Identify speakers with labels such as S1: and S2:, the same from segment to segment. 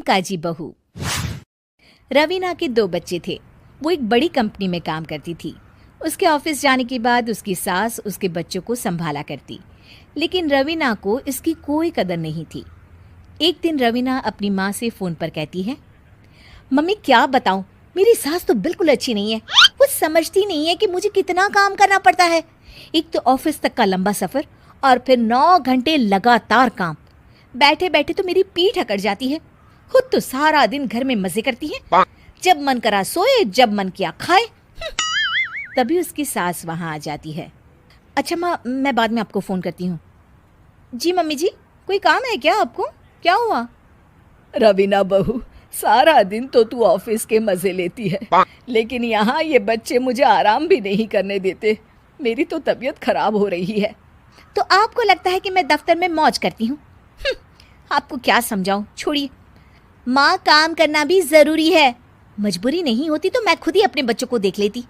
S1: कामकाजी बहू। रवीना के 2 बच्चे थे। वो एक बड़ी कंपनी में काम करती थी। उसके ऑफिस जाने के बाद उसकी सास उसके बच्चों को संभाला करती, लेकिन रवीना को इसकी कोई कदर नहीं थी। एक दिन रवीना अपनी माँ से फ़ोन पर कहती है, मम्मी क्या बताऊं, मेरी सास तो बिल्कुल अच्छी नहीं है। वो समझती नहीं है कि मुझे कितना काम करना पड़ता है। एक तो ऑफिस तक का लंबा सफ़र और फिर 9 घंटे लगातार काम। बैठे बैठे तो मेरी पीठ अकड़ जाती है। खुद तो सारा दिन घर में मजे करती है, जब मन करा सोए, जब मन किया खाए। तभी उसकी सास वहां आ जाती है। अच्छा माँ, मैं बाद में आपको फ़ोन करती हूँ। जी मम्मी जी, कोई काम है क्या आपको? क्या हुआ?
S2: रवीना बहू, सारा दिन तो तू ऑफिस के मजे लेती है, लेकिन यहाँ ये बच्चे मुझे आराम भी नहीं करने देते। मेरी तो तबीयत खराब हो रही है।
S1: तो आपको लगता है कि मैं दफ्तर में मौज करती हूँ? आपको क्या समझाऊं, छोड़िए। माँ, काम करना भी ज़रूरी है। मजबूरी नहीं होती तो मैं खुद ही अपने बच्चों को देख लेती।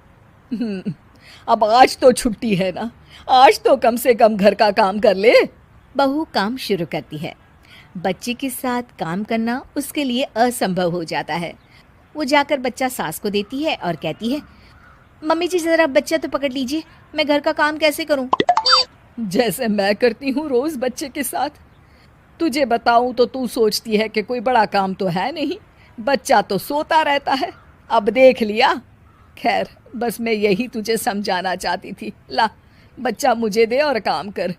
S2: अब आज तो छुट्टी है ना, आज तो कम से कम घर का काम कर ले।
S1: बहू काम शुरू करती है। बच्चे के साथ काम करना उसके लिए असंभव हो जाता है। वो जाकर बच्चा सास को देती है और कहती है, मम्मी जी ज़रा बच्चा तो पकड़ लीजिए, मैं घर का काम कैसे करूं?
S2: जैसे मैं करती हूँ रोज बच्चे के साथ। तुझे बताऊं तो तू सोचती है कि कोई बड़ा काम तो है नहीं, बच्चा तो सोता रहता है। अब देख लिया। खैर, बस मैं यही तुझे समझाना चाहती थी। ला, बच्चा मुझे दे और काम कर।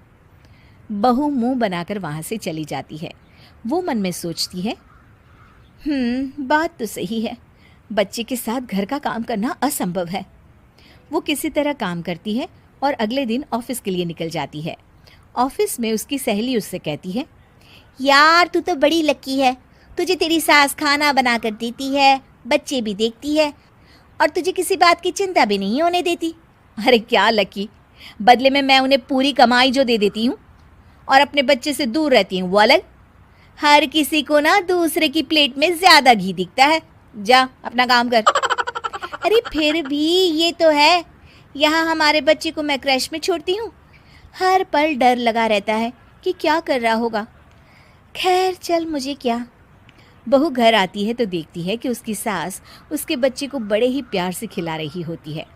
S1: बहू मुंह बनाकर वहां से चली जाती है। वो मन में सोचती है, बात तो सही है, बच्चे के साथ घर का काम करना असंभव है। वो किसी तरह काम करती है और अगले दिन ऑफिस के लिए निकल जाती है। ऑफिस में उसकी सहेली उससे कहती है, यार तू तो बड़ी लकी है, तुझे तेरी सास खाना बना कर देती है, बच्चे भी देखती है और तुझे किसी बात की चिंता भी नहीं होने देती। अरे क्या लकी, बदले में मैं उन्हें पूरी कमाई जो दे देती हूँ और अपने बच्चे से दूर रहती हूँ वो अलग। हर किसी को ना दूसरे की प्लेट में ज़्यादा घी दिखता है। जा अपना काम कर। अरे फिर भी ये तो है, यहाँ हमारे बच्चे को मैं क्रैश में छोड़ती हूँ, हर पल डर लगा रहता है कि क्या कर रहा होगा। खैर चल, मुझे क्या। बहू घर आती है तो देखती है कि उसकी सास उसके बच्चे को बड़े ही प्यार से खिला रही होती है।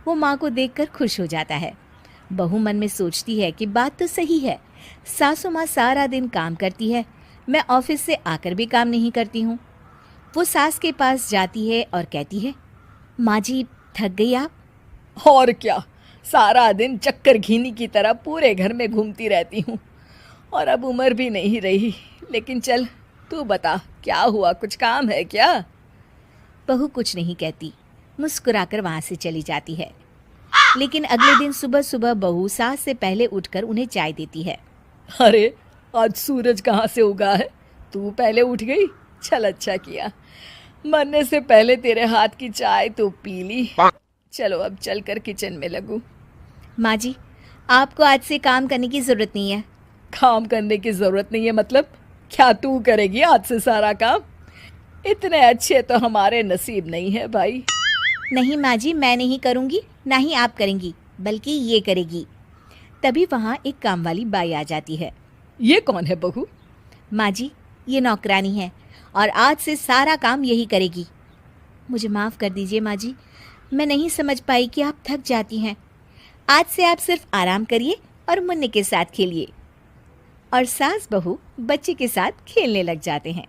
S1: वो माँ को देखकर खुश हो जाता है। बहू मन में सोचती है कि बात तो सही है, सासू माँ सारा दिन काम करती है, मैं ऑफिस से आकर भी काम नहीं करती हूँ। वो सास के पास जाती है और कहती है, माँ जी थक गई आप?
S2: और क्या, सारा दिन चक्कर घीनी की तरह पूरे घर में घूमती रहती हूँ और अब उम्र भी नहीं रही। लेकिन चल तू बता, क्या हुआ, कुछ काम है क्या?
S1: बहू कुछ नहीं कहती, मुस्कुराकर वहाँ से चली जाती है। लेकिन अगले दिन सुबह सुबह बहू सास से पहले उठकर उन्हें चाय देती है।
S2: अरे आज सूरज कहाँ से उगा है, तू पहले उठ गई। चल अच्छा किया, मरने से पहले तेरे हाथ की चाय तो पी ली। चलो अब चलकर किचन में लगूं।
S1: माँ जी, आपको आज से काम करने की ज़रूरत नहीं है।
S2: काम करने की ज़रूरत नहीं है मतलब? क्या तू करेगी आज से सारा काम? इतने अच्छे तो हमारे नसीब नहीं है भाई।
S1: नहीं माँ जी, मैं नहीं करूँगी, ना ही आप करेंगी, बल्कि ये करेगी। तभी वहाँ एक काम वाली बाई आ जाती है।
S2: ये कौन है बहू?
S1: माँ जी, ये नौकरानी है और आज से सारा काम यही करेगी। मुझे माफ़ कर दीजिए माँ जी, मैं नहीं समझ पाई कि आप थक जाती हैं। आज से आप सिर्फ आराम करिए और मुन्ने के साथ खेलिए। और सास बहू बच्चे के साथ खेलने लग जाते हैं।